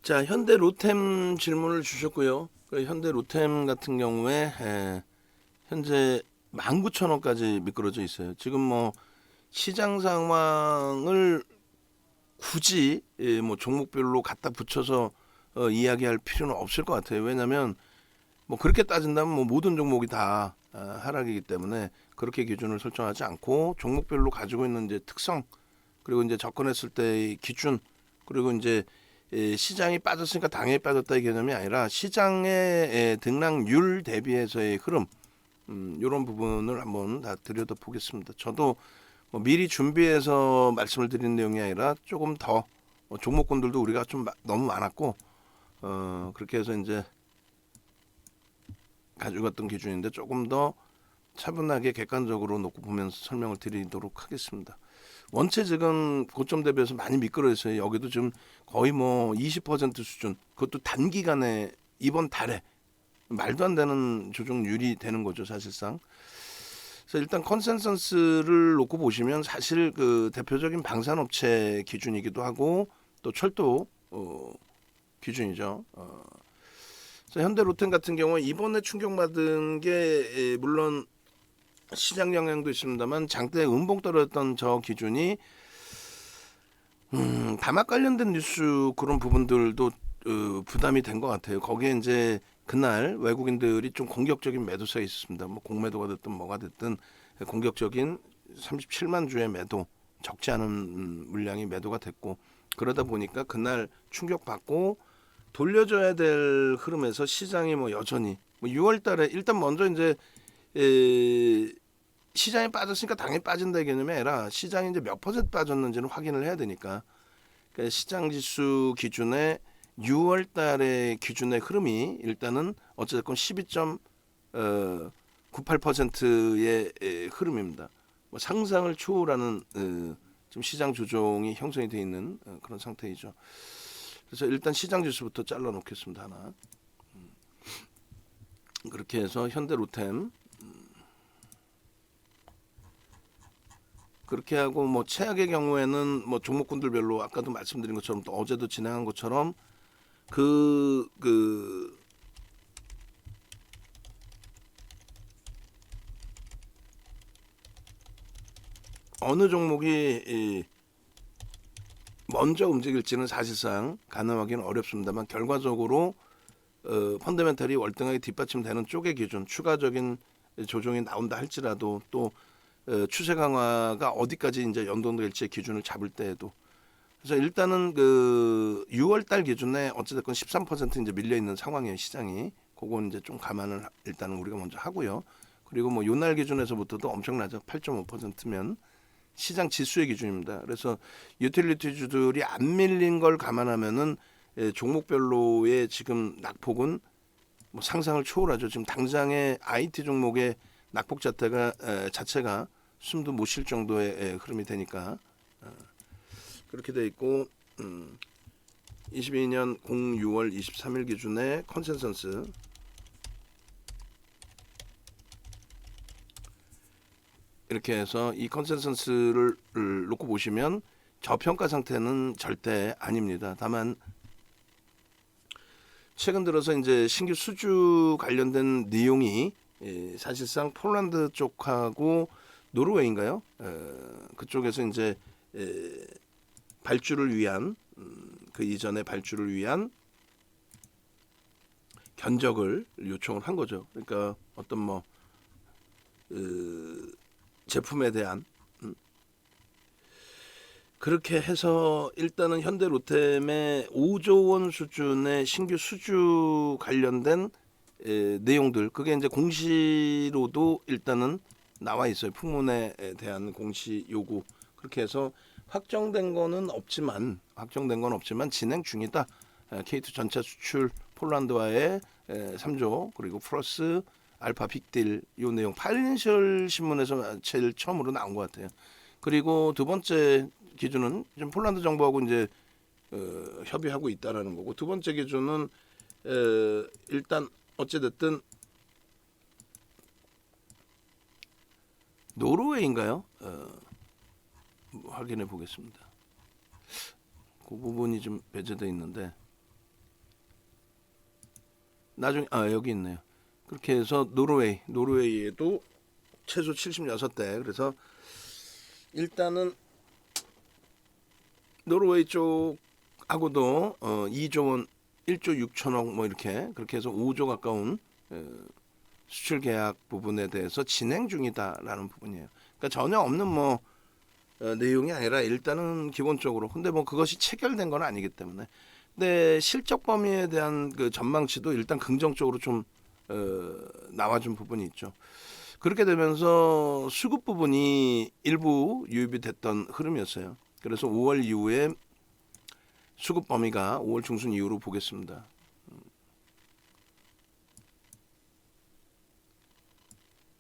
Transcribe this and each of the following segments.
자, 현대 로템 질문을 주셨고요. 그 현대 로템 같은 경우에 현재 19,000원까지 미끄러져 있어요. 지금 뭐 시장 상황을 굳이 뭐 종목별로 갖다 붙여서 이야기할 필요는 없을 것 같아요. 왜냐하면 뭐 그렇게 따진다면 뭐 모든 종목이 다 하락이기 때문에 그렇게 기준을 설정하지 않고 종목별로 가지고 있는 이제 특성, 그리고 이제 접근했을 때의 기준, 그리고 이제 시장이 빠졌으니까 당연히 빠졌다 이 개념이 아니라 시장의 등락률 대비해서의 흐름, 이런 부분을 한번 다 들여다 보겠습니다. 저도 뭐 미리 준비해서 말씀을 드리는 내용이 아니라 조금 더 종목군들도 우리가 좀 너무 많았고 그렇게 해서 이제 가지고 갔던 기준인데 조금 더 차분하게 객관적으로 놓고 보면서 설명을 드리도록 하겠습니다. 원체 지금 고점 대비해서 많이 미끄러졌어요. 여기도 지금 거의 뭐 20% 수준, 그것도 단기간에 이번 달에 말도 안 되는 조정률이 되는 거죠, 사실상. 그래서 일단 컨센서스를 놓고 보시면 사실 그 대표적인 방산업체 기준이기도 하고 또 철도 기준이죠. 그래서 현대로템 같은 경우 이번에 충격받은 게 물론 시장 영향도 있습니다만 장대 음봉 떨어졌던 저 기준이 담합 관련된 뉴스 그런 부분들도 부담이 된 것 같아요. 거기에 이제 그날 외국인들이 좀 공격적인 매도세가 있었습니다. 뭐 공매도가 됐든 뭐가 됐든 공격적인 37만 주의 매도, 적지 않은 물량이 매도가 됐고, 그러다 보니까 그날 충격받고 돌려줘야 될 흐름에서 시장이 뭐 여전히 뭐 6월달에 일단 먼저 이제 시장이 빠졌으니까 당연히 빠진다 개념이 아니라 시장이 이제 몇 퍼센트 빠졌는지는 확인을 해야 되니까, 그러니까 시장 지수 기준의 6월 달의 기준의 흐름이 일단은 어쨌든 12.98%의 흐름입니다. 뭐 상상을 초월하는 지금 시장 조종이 형성이 되어 있는 그런 상태이죠. 그래서 일단 시장 지수부터 잘라 놓겠습니다. 하나. 그렇게 해서 현대 로템 그렇게 하고 뭐 최악의 경우에는 뭐 종목군들별로 아까도 말씀드린 것처럼 또 어제도 진행한 것처럼 그 어느 종목이 먼저 움직일지는 사실상 가늠하기는 어렵습니다만 결과적으로 펀더멘털이 월등하게 뒷받침되는 쪽의 기준, 추가적인 조정이 나온다 할지라도 또 추세 강화가 어디까지 이제 연동될지 기준을 잡을 때에도, 그래서 일단은 그 6월달 기준에 어찌됐건 13% 이제 밀려 있는 상황이에요, 시장이. 그건 이제 좀 감안을 일단은 우리가 먼저 하고요. 그리고 뭐 요날 기준에서부터도 엄청나죠. 8.5%면 시장 지수의 기준입니다. 그래서 유틸리티주들이 안 밀린 걸 감안하면은 종목별로의 지금 낙폭은 뭐 상상을 초월하죠. 지금 당장의 IT 종목의 낙폭 자체가 숨도 못 쉴 정도의 흐름이 되니까 그렇게 돼 있고 22년 06월 23일 기준의 컨센서스 이렇게 해서 이 컨센서스를 놓고 보시면 저평가 상태는 절대 아닙니다. 다만 최근 들어서 이제 신규 수주 관련된 내용이 사실상 폴란드 쪽하고 노르웨이인가요? 그쪽에서 이제 발주를 위한 그 이전에 발주를 위한 견적을 요청을 한 거죠. 그러니까 어떤 뭐 제품에 대한 그렇게 해서 일단은 현대로템의 5조 원 수준의 신규 수주 관련된 내용들, 그게 이제 공시로도 일단은 나와 있어요. 풍문에 대한 공시 요구. 그렇게 해서 확정된 거는 없지만 진행 중이다. K2 전차 수출 폴란드와의 3조 그리고 플러스 알파 빅딜 요 내용 파이낸셜 신문에서 제일 처음으로 나온 것 같아요. 그리고 두 번째 기준은 지금 폴란드 정부하고 이제 협의하고 있다라는 거고, 두 번째 기준은 일단 어찌됐든 노르웨이인가요? 확인해 보겠습니다. 그 부분이 좀 배제돼 있는데 나중에 여기 있네요. 그렇게 해서 노르웨이에도 최소 76대. 그래서 일단은 노르웨이 쪽하고도 2조 원 1조 6천억 뭐 이렇게 그렇게 해서 5조 가까운 수출 계약 부분에 대해서 진행 중이다라는 부분이에요. 그러니까 전혀 없는 뭐 내용이 아니라 일단은 기본적으로 근데 뭐 그것이 체결된 건 아니기 때문에 근데 실적 범위에 대한 그 전망치도 일단 긍정적으로 좀 나와준 부분이 있죠. 그렇게 되면서 수급 부분이 일부 유입이 됐던 흐름이었어요. 그래서 5월 이후에 수급 범위가 5월 중순 이후로 보겠습니다.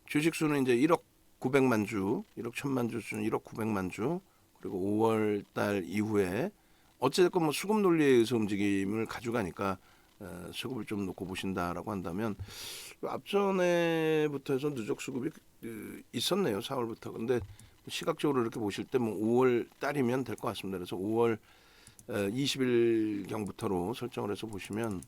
주식 수는 이제 1억 900만 주, 1억 1000만 주 수준 1억 900만 주, 그리고 5월 달 이후에 어찌됐건 뭐 수급 논리에 의해서 움직임을 가져가니까 수급을 좀 놓고 보신다라고 한다면 앞전에부터 해서 누적 수급이 있었네요. 4월부터. 근데 시각적으로 이렇게 보실 때 뭐 5월 달이면 될 것 같습니다. 그래서 5월 20일경부터로 설정을 해서 보시면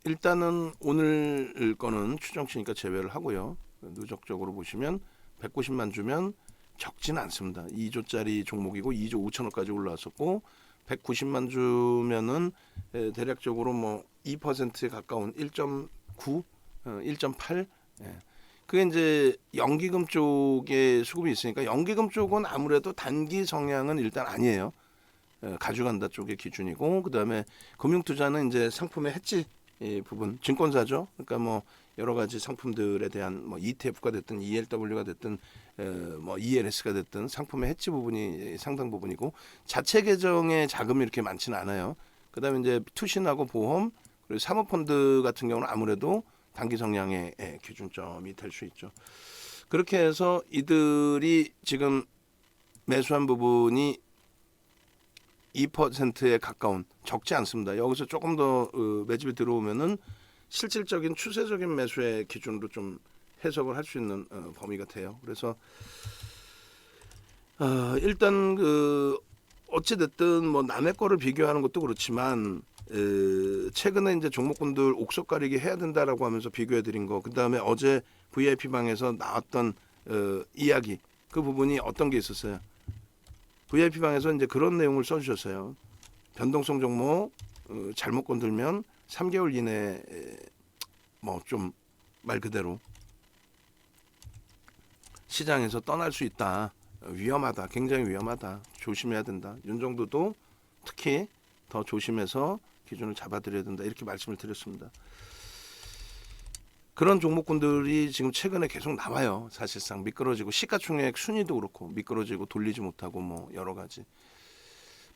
일단은 오늘 거는 추정치니까 제외를 하고요. 누적적으로 보시면 190만 주면 적지는 않습니다. 2조짜리 종목이고 2조 5천억까지 올라왔었고 190만 주면은 대략적으로 뭐 2%에 가까운 1.9, 1.8. 그게 이제 연기금 쪽에 수급이 있으니까 연기금 쪽은 아무래도 단기 성향은 일단 아니에요. 가져간다 쪽의 기준이고 그다음에 금융투자는 이제 상품의 해지 부분 증권사죠. 그러니까 뭐 여러 가지 상품들에 대한 뭐 ETF가 됐든 ELW가 됐든 뭐 ELS가 됐든 상품의 해지 부분이 상당 부분이고 자체 계정의 자금이 이렇게 많지는 않아요. 그다음에 이제 투신하고 보험 그리고 사모펀드 같은 경우는 아무래도 단기 성향의 기준점이 될 수 있죠. 그렇게 해서 이들이 지금 매수한 부분이 2%에 가까운 적지 않습니다. 여기서 조금 더 매집이 들어오면은 실질적인 추세적인 매수의 기준으로 좀 해석을 할 수 있는 범위가 돼요. 그래서 일단 그 어찌 됐든 뭐 남의 거를 비교하는 것도 그렇지만 최근에 이제 종목군들 옥석 가리기 해야 된다라고 하면서 비교해 드린 거. 그다음에 어제 VIP 방에서 나왔던 이야기 그 부분이 어떤 게 있었어요? VIP 방에서 이제 그런 내용을 써주셨어요. 변동성 종목 잘못 건들면 3개월 이내에 뭐 좀 말 그대로 시장에서 떠날 수 있다. 위험하다. 굉장히 위험하다. 조심해야 된다. 윤정도도 특히 더 조심해서 기준을 잡아드려야 된다. 이렇게 말씀을 드렸습니다. 그런 종목군들이 지금 최근에 계속 나와요. 사실상 미끄러지고 시가총액 순위도 그렇고 미끄러지고 돌리지 못하고 뭐 여러 가지.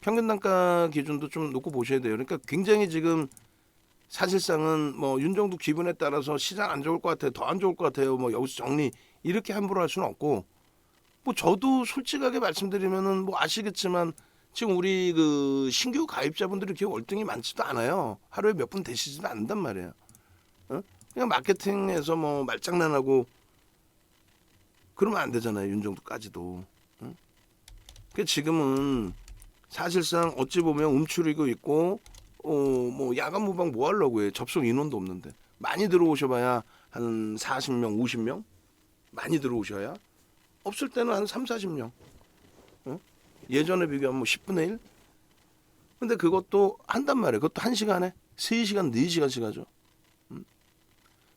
평균 단가 기준도 좀 놓고 보셔야 돼요. 그러니까 굉장히 지금 사실상은 뭐 윤정도 기분에 따라서 시장 안 좋을 것 같아요. 더 안 좋을 것 같아요. 뭐 여기서 정리 이렇게 함부로 할 수는 없고 뭐 저도 솔직하게 말씀드리면은 뭐 아시겠지만 지금 우리 그 신규 가입자분들이 그렇게 월등히 많지도 않아요. 하루에 몇 분 되시지도 않는단 말이에요. 그냥 마케팅에서 뭐 말장난하고 그러면 안 되잖아요. 윤정도까지도. 그 지금은 사실상 어찌 보면 움츠리고 있고 뭐 야간 무방 뭐 하려고 해. 접속 인원도 없는데. 많이 들어오셔봐야 한 40명, 50명? 많이 들어오셔야. 없을 때는 한 3, 40명. 예전에 비교하면 뭐 10분의 1? 근데 그것도 한단 말이에요. 그것도 1시간에 3시간, 4시간씩 하죠.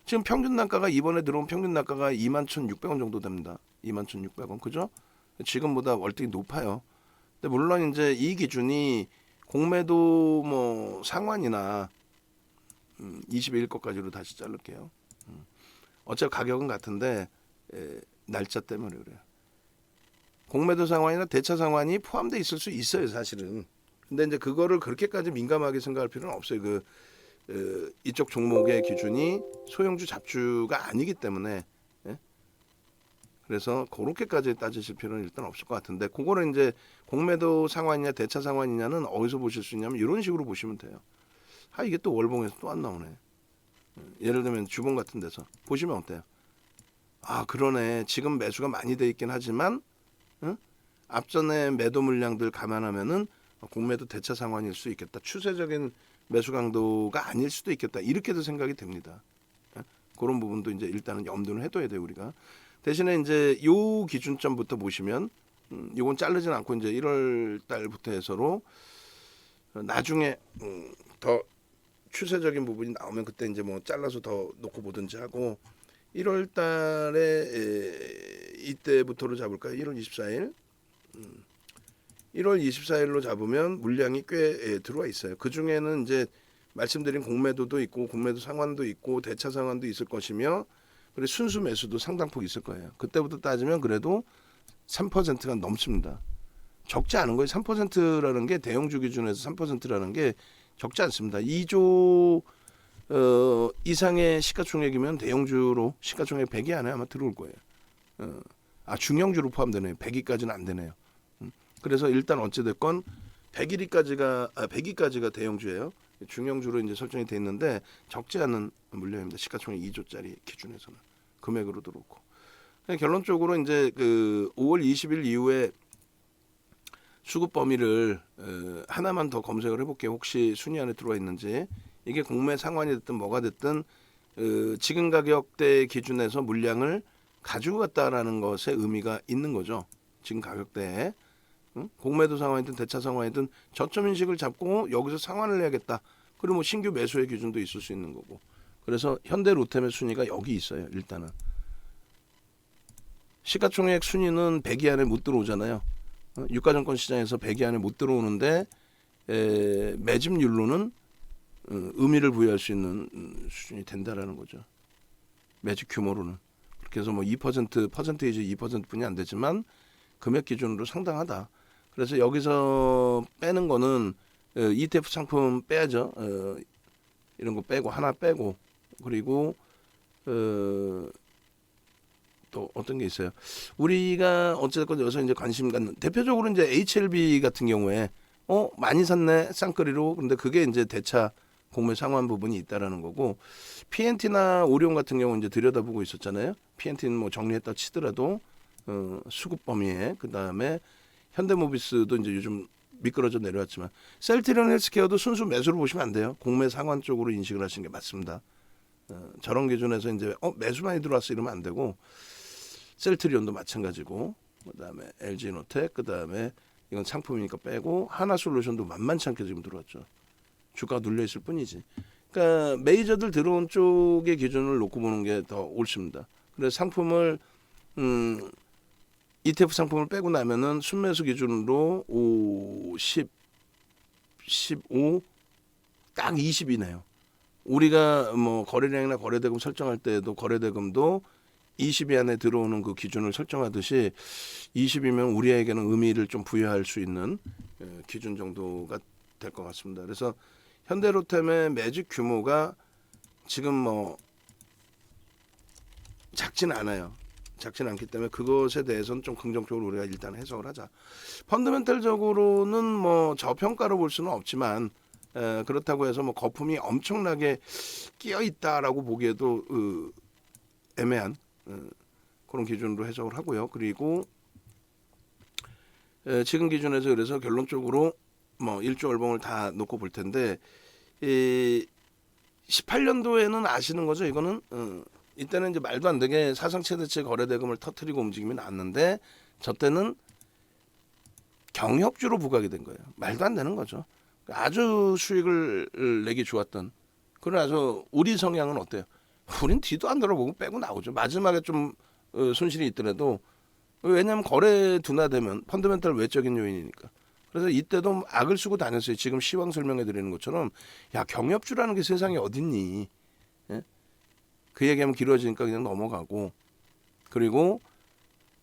지금 평균 단가가 이번에 들어온 평균 단가가 21,600원 정도 됩니다. 21,600원. 그죠? 지금보다 월등히 높아요. 근데 물론 이제 이 기준이 공매도 뭐 상환이나 22일 것까지로 다시 자를게요. 어차피 가격은 같은데 날짜 때문에 그래요. 공매도 상환이나 대차 상환이 포함되어 있을 수 있어요, 사실은. 근데 이제 그거를 그렇게까지 민감하게 생각할 필요는 없어요. 이쪽 종목의 기준이 소형주 잡주가 아니기 때문에 그래서 그렇게까지 따지실 필요는 일단 없을 것 같은데 그거는 이제 공매도 상환이냐 대차 상환이냐는 어디서 보실 수 있냐면 이런 식으로 보시면 돼요. 이게 또 월봉에서 또 안 나오네. 예를 들면 주봉 같은 데서 보시면 어때요? 그러네. 지금 매수가 많이 돼 있긴 하지만 앞전에 매도 물량들 감안하면은 공매도 대차 상환일 수 있겠다. 추세적인 매수 강도가 아닐 수도 있겠다. 이렇게도 생각이 됩니다. 그런 부분도 이제 일단은 염두를 해둬야 돼요, 우리가. 대신에 이제 요 기준점부터 보시면 요건 자르진 않고 이제 1월 달부터 해서로 나중에 더 추세적인 부분이 나오면 그때 이제 뭐 잘라서 더 놓고 보든지 하고 1월 달에 이때부터로 잡을까요? 1월 24일. 1월 24일로 잡으면 물량이 꽤 들어와 있어요. 그 중에는 이제 말씀드린 공매도도 있고 공매도 상환도 있고 대차 상환도 있을 것이며 그리고 순수 매수도 상당폭 있을 거예요. 그때부터 따지면 그래도 3%가 넘습니다. 적지 않은 거예요. 3%라는 게 대형주 기준에서 3%라는 게 적지 않습니다. 2조 이상의 시가총액이면 대형주로 시가총액 100위 안에 아마 들어올 거예요. 중형주로 포함되네요. 100위까지는 안 되네요. 그래서 일단 어찌됐건 100위까지가 대형주예요. 중형주로 이제 설정이 돼 있는데 적지 않은 물량입니다. 시가총액 2조짜리 기준에서는 금액으로도 그렇고. 결론적으로 이제 그 5월 20일 이후에 수급 범위를 하나만 더 검색을 해볼게요. 혹시 순위 안에 들어와 있는지. 이게 공매 상환이 됐든 뭐가 됐든 지금 가격대 기준에서 물량을 가지고 갔다라는 것에 의미가 있는 거죠. 지금 가격대에. 공매도 상환이든 대차 상환이든 저점 인식을 잡고 여기서 상환을 해야겠다. 그리고 뭐 신규 매수의 기준도 있을 수 있는 거고. 그래서 현대로템의 순위가 여기 있어요. 일단은. 시가총액 순위는 100위 안에 못 들어오잖아요. 유가증권 시장에서 100위 안에 못 들어오는데 매집률로는 의미를 부여할 수 있는 수준이 된다라는 거죠. 매집 규모로는. 그렇게 해서 뭐 2% 퍼센테이지 2%뿐이 안 되지만 금액 기준으로 상당하다. 그래서 여기서 빼는 거는 ETF 상품 빼야죠. 이런 거 빼고 하나 빼고 그리고 또 어떤 게 있어요. 우리가 어쨌든 여기서 이제 관심 갖는 대표적으로 이제 HLB 같은 경우에 많이 샀네 쌍끌이로. 근데 그게 이제 대차 공매 상환 부분이 있다라는 거고 PNT나 오리온 같은 경우 이제 들여다보고 있었잖아요. PNT는 뭐 정리했다 치더라도 수급 범위에 그 다음에 현대모비스도 이제 요즘 미끄러져 내려왔지만 셀트리온 헬스케어도 순수 매수로 보시면 안 돼요. 공매 상환 쪽으로 인식을 하시는 게 맞습니다. 저런 기준에서 이제 매수 많이 들어왔어 이러면 안 되고 셀트리온도 마찬가지고 그다음에 LG노텍 그다음에 이건 상품이니까 빼고 하나솔루션도 만만치 않게 지금 들어왔죠. 주가가 눌려 있을 뿐이지. 그러니까 메이저들 들어온 쪽의 기준을 놓고 보는 게 더 옳습니다. 그래서 상품을 ETF 상품을 빼고 나면은 순매수 기준으로 5, 10, 15, 딱 20이네요. 우리가 뭐 거래량이나 거래대금 설정할 때도 거래대금도 20위 안에 들어오는 그 기준을 설정하듯이 20이면 우리에게는 의미를 좀 부여할 수 있는 기준 정도가 될 것 같습니다. 그래서 현대로템의 매집 규모가 지금 뭐 작진 않아요. 작진 않기 때문에 그것에 대해서는 좀 긍정적으로 우리가 일단 해석을 하자. 펀더멘털적으로는 뭐 저평가로 볼 수는 없지만 그렇다고 해서 뭐 거품이 엄청나게 끼어 있다라고 보기에도 애매한 그런 기준으로 해석을 하고요. 그리고 지금 기준에서 그래서 결론적으로 뭐 1조 얼봉을 다 놓고 볼 텐데 18년도에는 아시는 거죠. 이거는 이때는 이제 말도 안 되게 사상 최대치 거래대금을 터트리고 움직임이 나왔는데 저 때는 경협주로 부각이 된 거예요. 말도 안 되는 거죠. 아주 수익을 내기 좋았던 그런 아주 우리 성향은 어때요? 우린 뒤도 안 돌아보고 빼고 나오죠. 마지막에 좀 손실이 있더라도 왜냐하면 거래 둔화되면 펀더멘털 외적인 요인이니까. 그래서 이때도 악을 쓰고 다녔어요. 지금 시황 설명해 드리는 것처럼 야 경협주라는 게 세상에 어딨니? 예? 그 얘기하면 길어지니까 그냥 넘어가고 그리고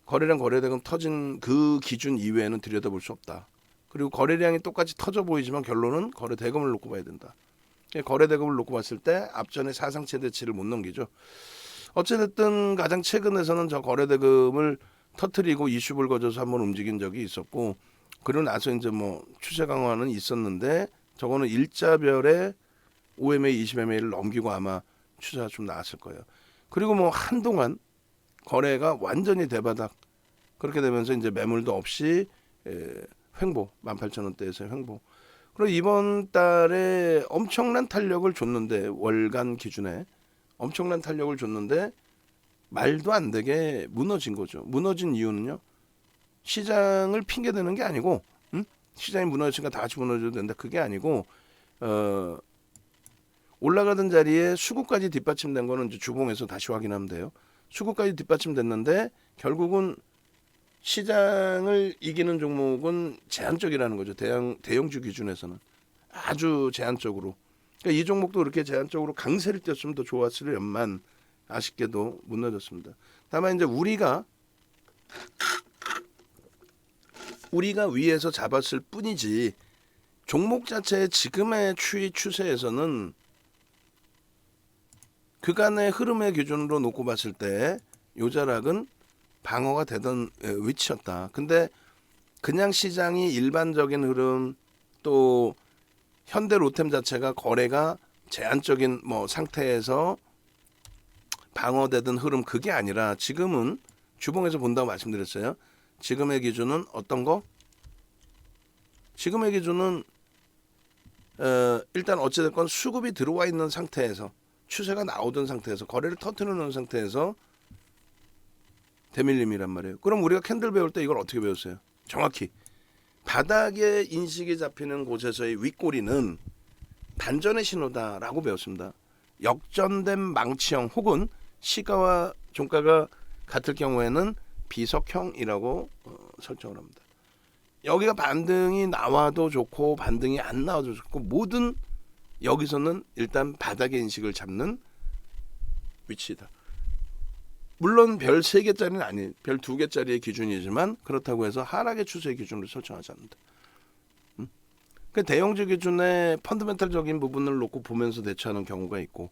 거래량 거래대금 터진 그 기준 이외에는 들여다볼 수 없다. 그리고 거래량이 똑같이 터져 보이지만 결론은 거래대금을 놓고 봐야 된다. 거래대금을 놓고 봤을 때 앞전에 사상 최대치를 못 넘기죠. 어찌됐든 가장 최근에서는 저 거래대금을 터트리고 이슈 불거져서 한번 움직인 적이 있었고 그러고 나서 이제 뭐 추세 강화는 있었는데 저거는 일자별의 5MA, 20MA를 넘기고 아마 추세가 좀 나왔을 거예요. 그리고 뭐 한동안 거래가 완전히 대바닥 그렇게 되면서 이제 매물도 없이 횡보 18,000원대에서 횡보 그리고 이번 달에 엄청난 탄력을 줬는데 월간 기준에 엄청난 탄력을 줬는데 말도 안 되게 무너진 거죠. 무너진 이유는요. 시장을 핑계대는 게 아니고 시장이 무너지니까 다 같이 무너져도 된다. 그게 아니고 올라가던 자리에 수급까지 뒷받침된 거는 이제 주봉에서 다시 확인하면 돼요. 수급까지 뒷받침됐는데 결국은 시장을 이기는 종목은 제한적이라는 거죠. 대형주 기준에서는 아주 제한적으로. 그러니까 이 종목도 그렇게 제한적으로 강세를 띄었으면 더 좋았으련만 아쉽게도 무너졌습니다. 다만 이제 우리가 위에서 잡았을 뿐이지 종목 자체의 지금의 추세에서는 그간의 흐름의 기준으로 놓고 봤을 때 요자락은 방어가 되던 위치였다. 근데 그냥 시장이 일반적인 흐름 또 현대 로템 자체가 거래가 제한적인 상태에서 방어되던 흐름 그게 아니라 지금은 주봉에서 본다고 말씀드렸어요. 지금의 기준은 어떤 거? 지금의 기준은 일단 어찌됐건 수급이 들어와 있는 상태에서 추세가 나오던 상태에서 거래를 터뜨려 놓은 상태에서 대밀림이란 말이에요. 그럼 우리가 캔들 배울 때 이걸 어떻게 배웠어요? 정확히 바닥에 인식이 잡히는 곳에서의 윗꼬리는 반전의 신호다라고 배웠습니다. 역전된 망치형 혹은 시가와 종가가 같을 경우에는 비석형이라고 설정을 합니다. 여기가 반등이 나와도 좋고 반등이 안 나와도 좋고 모든 여기서는 일단 바닥의 인식을 잡는 위치다. 물론 별 3개짜리는 아닌 별 2개짜리의 기준이지만 그렇다고 해서 하락의 추세 기준으로 설정하지 않는다. 그 대형주 기준의 펀더멘탈적인 부분을 놓고 보면서 대처하는 경우가 있고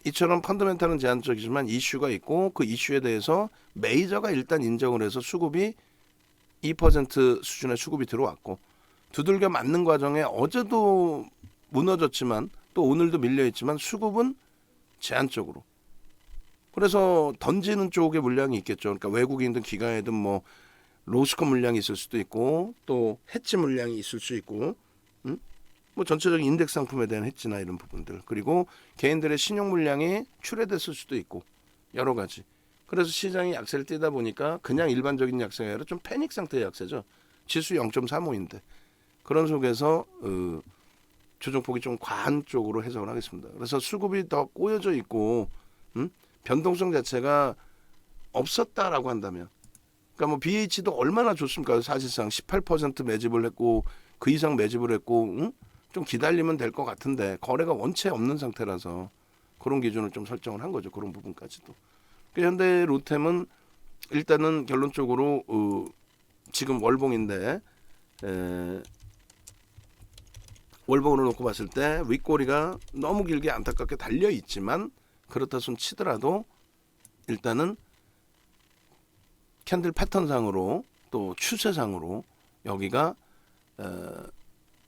이처럼 펀더멘탈은 제한적이지만 이슈가 있고 그 이슈에 대해서 메이저가 일단 인정을 해서 수급이 2% 수준의 수급이 들어왔고 두들겨 맞는 과정에 어제도 무너졌지만 또 오늘도 밀려있지만 수급은 제한적으로 그래서 던지는 쪽에 물량이 있겠죠. 그러니까 외국인든 기관이든 로스컷 물량이 있을 수도 있고 또 해치 물량이 있을 수 있고 전체적인 인덱스 상품에 대한 해치나 이런 부분들 그리고 개인들의 신용 물량이 출회됐을 수도 있고 여러 가지. 그래서 시장이 약세를 띄다 보니까 그냥 일반적인 약세가 아니라 좀 패닉 상태의 약세죠. 지수 0.35인데 그런 속에서 조정폭이 좀 과한 쪽으로 해석을 하겠습니다. 그래서 수급이 더 꼬여져 있고 변동성 자체가 없었다라고 한다면 그러니까 BH도 얼마나 좋습니까? 사실상 18% 매집을 했고 그 이상 매집을 했고 좀 기다리면 될 것 같은데 거래가 원체 없는 상태라서 그런 기준을 좀 설정을 한 거죠. 그런 부분까지도. 현대 로템은 일단은 결론적으로 지금 월봉인데 월봉으로 놓고 봤을 때 윗꼬리가 너무 길게 안타깝게 달려 있지만 그렇다 손 치더라도 일단은 캔들 패턴상으로 또 추세상으로 여기가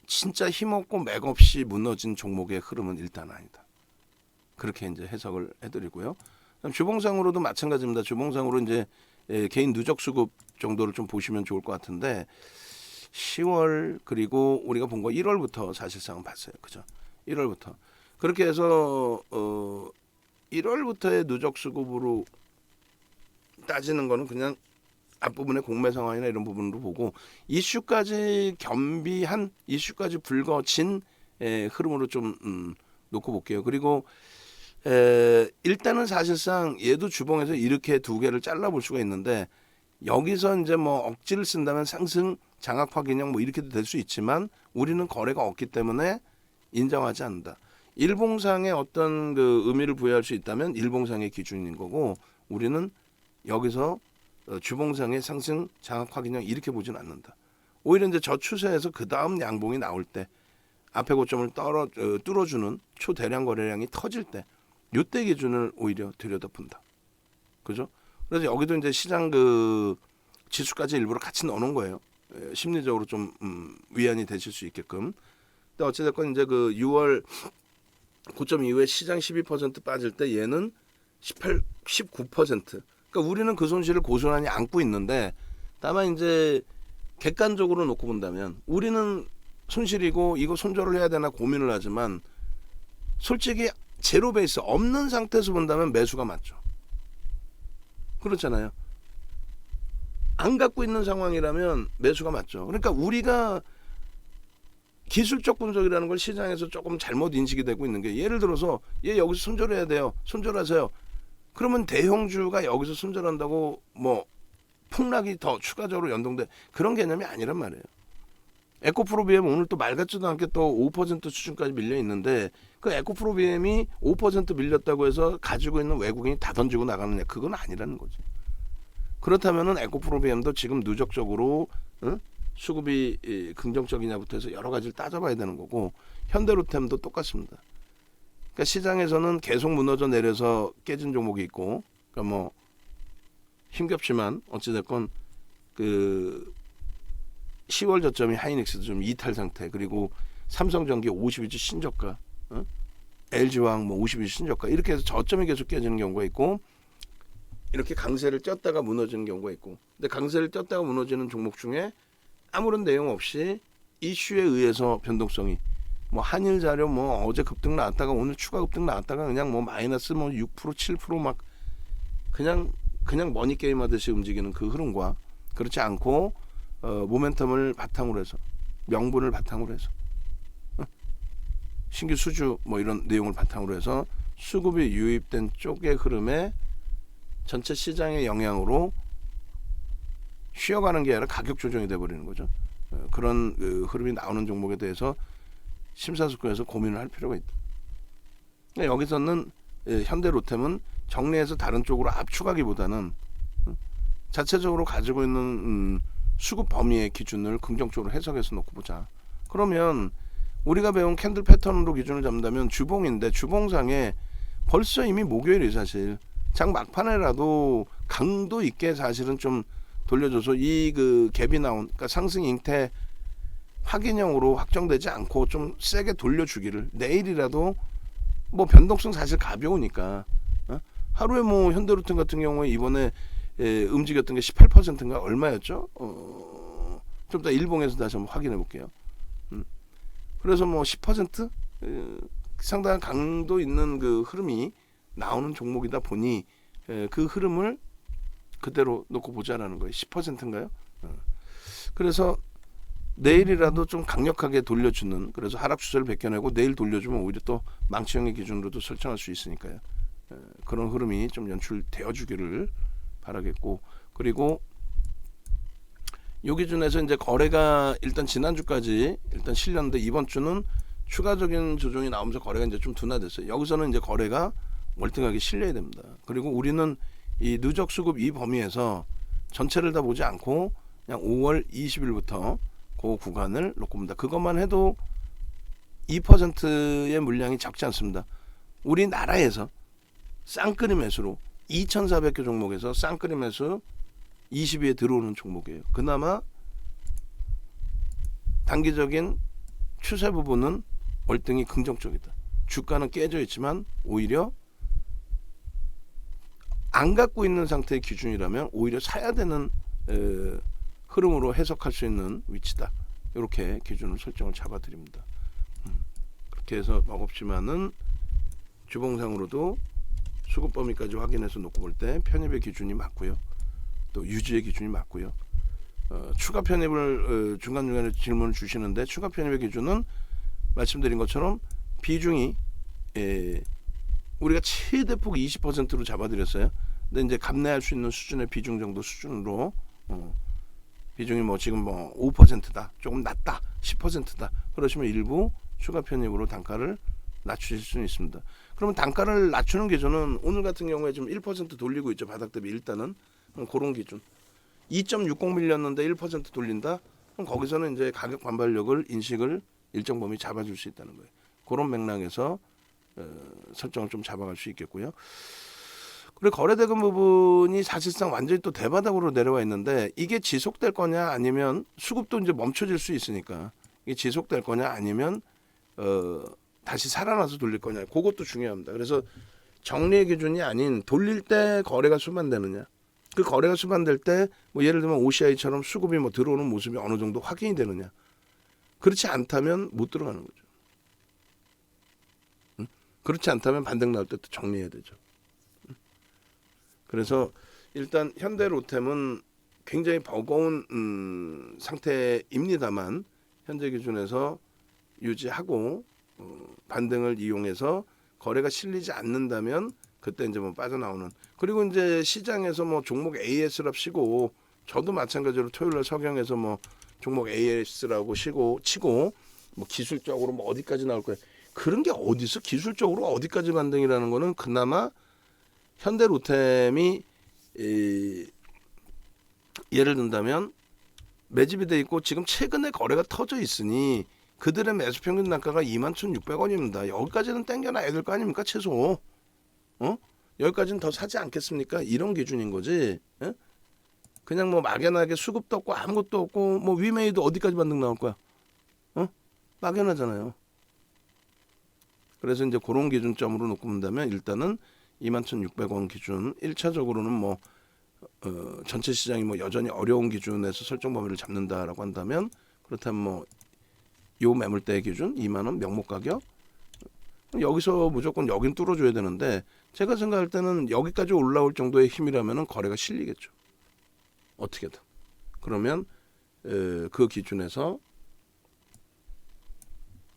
진짜 힘없고 맥없이 무너진 종목의 흐름은 일단 아니다. 그렇게 이제 해석을 해드리고요. 주봉상으로도 마찬가지입니다. 주봉상으로 이제 개인 누적 수급 정도를 좀 보시면 좋을 것 같은데 10월 그리고 우리가 본 거 1월부터 사실상 봤어요. 그죠? 1월부터 그렇게 해서 1월부터의 누적 수급으로 따지는 거는 그냥 앞부분의 공매 상황이나 이런 부분으로 보고 이슈까지 겸비한 이슈까지 불거진 흐름으로 좀 놓고 볼게요. 그리고 일단은 사실상 얘도 주봉에서 이렇게 2개를 잘라볼 수가 있는데 여기서 이제 억지를 쓴다면 상승 장악 확인형 이렇게도 될 수 있지만 우리는 거래가 없기 때문에 인정하지 않는다. 일봉상의 어떤 그 의미를 부여할 수 있다면 일봉상의 기준인 거고 우리는 여기서 주봉상의 상승 장악 확인형 이렇게 보진 않는다. 오히려 이제 저 추세에서 그 다음 양봉이 나올 때 앞에 고점을 뚫어주는 초대량 거래량이 터질 때 이때 기준을 오히려 들여다본다. 그죠? 그래서 여기도 이제 시장 그 지수까지 일부러 같이 넣어놓은 거예요. 심리적으로 좀 위안이 되실 수 있게끔. 근데 어찌됐건 이제 그 6월 고점 이후에 시장 12% 빠질 때 얘는 19%. 그러니까 우리는 그 손실을 고스란히 안고 있는데 다만 이제 객관적으로 놓고 본다면 우리는 손실이고 이거 손절을 해야 되나 고민을 하지만 솔직히 제로 베이스 없는 상태에서 본다면 매수가 맞죠. 그렇잖아요. 안 갖고 있는 상황이라면 매수가 맞죠. 그러니까 우리가 기술적 분석이라는 걸 시장에서 조금 잘못 인식이 되고 있는 게, 예를 들어서 얘 여기서 손절해야 돼요. 손절하세요. 그러면 대형주가 여기서 손절한다고 뭐 폭락이 더 추가적으로 연동돼, 그런 개념이 아니란 말이에요. 에코프로비엠 오늘 또 말 같지도 않게 또 5% 수준까지 밀려 있는데, 그 에코프로비엠이 5% 밀렸다고 해서 가지고 있는 외국인이 다 던지고 나가느냐, 그건 아니라는 거지. 그렇다면은 에코프로비엠도 지금 누적적으로 수급이 긍정적이냐부터 해서 여러 가지를 따져봐야 되는 거고, 현대로템도 똑같습니다. 그러니까 시장에서는 계속 무너져 내려서 깨진 종목이 있고, 그러니까 뭐 힘겹지만 어찌됐건 그 10월 저점이 하이닉스도 좀 이탈 상태, 그리고 삼성전기 50일치 신저가, LG화학 뭐 50일치 신저가, 이렇게 해서 저점이 계속 깨지는 경우가 있고, 이렇게 강세를 쪘다가 무너지는 경우가 있고. 근데 강세를 쪘다가 무너지는 종목 중에 아무런 내용 없이 이슈에 의해서 변동성이, 뭐 한일 자료 뭐 어제 급등 나왔다가 오늘 추가 급등 나왔다가 그냥 뭐 마이너스 뭐 6% 7% 막 그냥 머니 게임 하듯이 움직이는 그 흐름과, 그렇지 않고 모멘텀을 바탕으로 해서, 명분을 바탕으로 해서, 신규 수주 뭐 이런 내용을 바탕으로 해서 수급이 유입된 쪽의 흐름에 전체 시장의 영향으로 쉬어가는 게 아니라 가격 조정이 돼버리는 거죠. 그런 흐름이 나오는 종목에 대해서 심사숙고해서 고민을 할 필요가 있다. 여기서는 현대로템은 정리해서 다른 쪽으로 압축하기보다는 자체적으로 가지고 있는 수급 범위의 기준을 긍정적으로 해석해서 놓고 보자. 그러면 우리가 배운 캔들 패턴으로 기준을 잡는다면 주봉인데, 주봉상에 벌써 이미 목요일이 사실 장 막판에라도 강도 있게 사실은 좀 돌려줘서 이 그 갭이 나온, 그러니까 상승 잉태 확인형으로 확정되지 않고 좀 세게 돌려주기를, 내일이라도 뭐 변동성 사실 가벼우니까, 하루에 뭐 현대로템 같은 경우에 이번에 움직였던 게 18%인가 얼마였죠? 좀 더 일봉에서 다시 한번 확인해 볼게요. 그래서 뭐 10% 상당한 강도 있는 그 흐름이 나오는 종목이다 보니 그 흐름을 그대로 놓고 보자라는 거예요. 10%인가요? 그래서 내일이라도 좀 강력하게 돌려주는, 그래서 하락 추세를 벗겨내고 내일 돌려주면 오히려 또 망치형의 기준으로도 설정할 수 있으니까요. 그런 흐름이 좀 연출되어 주기를 바라겠고, 그리고 이 기준에서 이제 거래가 일단 지난주까지 일단 실렸는데, 이번 주는 추가적인 조정이 나오면서 거래가 이제 좀 둔화됐어요. 여기서는 이제 거래가 월등하게 실려야 됩니다. 그리고 우리는 이 누적 수급 이 범위에서 전체를 다 보지 않고 그냥 5월 20일부터 그 구간을 놓고 봅니다. 그것만 해도 2%의 물량이 적지 않습니다. 우리나라에서 쌍끌이 매수로 2,400개 종목에서 쌍끌이 매수 20위에 들어오는 종목이에요. 그나마 단기적인 추세 부분은 월등히 긍정적이다. 주가는 깨져 있지만 오히려 안 갖고 있는 상태의 기준이라면 오히려 사야 되는 흐름으로 해석할 수 있는 위치다. 이렇게 기준을 설정을 잡아드립니다. 그렇게 해서 먹없지만은 주봉상으로도 수급 범위까지 확인해서 놓고 볼 때 편입의 기준이 맞고요. 또 유지의 기준이 맞고요. 추가 편입을 중간중간에 질문을 주시는데, 추가 편입의 기준은 말씀드린 것처럼 비중이 우리가 최대폭 20%로 잡아드렸어요. 근데 이제 감내할 수 있는 수준의 비중 정도 수준으로 비중이 뭐 지금 뭐 5%다, 조금 낮다, 10%다, 그러시면 일부 추가 편입으로 단가를 낮추실 수는 있습니다. 그러면 단가를 낮추는 기준은 오늘 같은 경우에 지금 1% 돌리고 있죠. 바닥 대비 일단은 그런 기준. 2.60 밀렸는데 1% 돌린다? 그럼 거기서는 이제 가격 반발력을 인식을 일정 범위 잡아줄 수 있다는 거예요. 그런 맥락에서 설정을 좀 잡아갈 수 있겠고요. 그리고 거래대금 부분이 사실상 완전히 또 대바닥으로 내려와 있는데, 이게 지속될 거냐 아니면 수급도 이제 멈춰질 수 있으니까 이게 지속될 거냐 아니면 다시 살아나서 돌릴 거냐, 그것도 중요합니다. 그래서 정리의 기준이 아닌 돌릴 때 거래가 수반되느냐, 그 거래가 수반될 때 뭐 예를 들면 OCI처럼 수급이 뭐 들어오는 모습이 어느 정도 확인이 되느냐, 그렇지 않다면 못 들어가는 거죠. 응? 그렇지 않다면 반등 나올 때 또 정리해야 되죠. 그래서 일단 현대로템은 굉장히 버거운 상태입니다만 현재 기준에서 유지하고 반등을 이용해서 거래가 실리지 않는다면 그때 이제 뭐 빠져나오는. 그리고 이제 시장에서 뭐 종목 AS랍시고 저도 마찬가지로 토요일날 석영에서 뭐 종목 AS라고 치고 뭐 기술적으로 뭐 어디까지 나올 거야. 그런 게 어디서 기술적으로 어디까지 반등이라는 거는 그나마 현대로템이 예를 든다면 매집이 돼 있고 지금 최근에 거래가 터져 있으니 그들의 매수 평균 단가가 21,600원입니다. 여기까지는 땡겨놔야 될 거 아닙니까 최소. 여기까지는 더 사지 않겠습니까? 이런 기준인 거지. 예? 그냥 뭐 막연하게 수급도 없고 아무것도 없고 뭐 위메이도 어디까지 반등 나올 거야? 막연하잖아요. 그래서 이제 그런 기준점으로 놓고 본다면 일단은 21,600원 기준 1차적으로는 뭐 전체 시장이 뭐 여전히 어려운 기준에서 설정 범위를 잡는다라고 한다면 그렇다면 뭐 요 매물대 기준 2만 원 명목 가격 여기서 무조건 여긴 뚫어줘야 되는데 제가 생각할 때는 여기까지 올라올 정도의 힘이라면은 거래가 실리겠죠. 어떻게든. 그러면 그 기준에서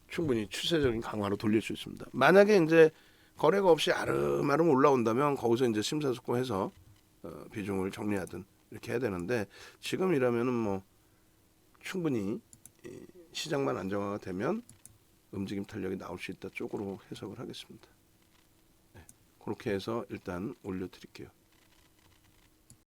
충분히 추세적인 강화로 돌릴 수 있습니다. 만약에 이제 거래가 없이 아름아름 올라온다면 거기서 이제 심사숙고해서 비중을 정리하든 이렇게 해야 되는데 지금이라면은 뭐 충분히 시장만 안정화가 되면 움직임 탄력이 나올 수 있다 쪽으로 해석을 하겠습니다. 네, 그렇게 해서 일단 올려드릴게요.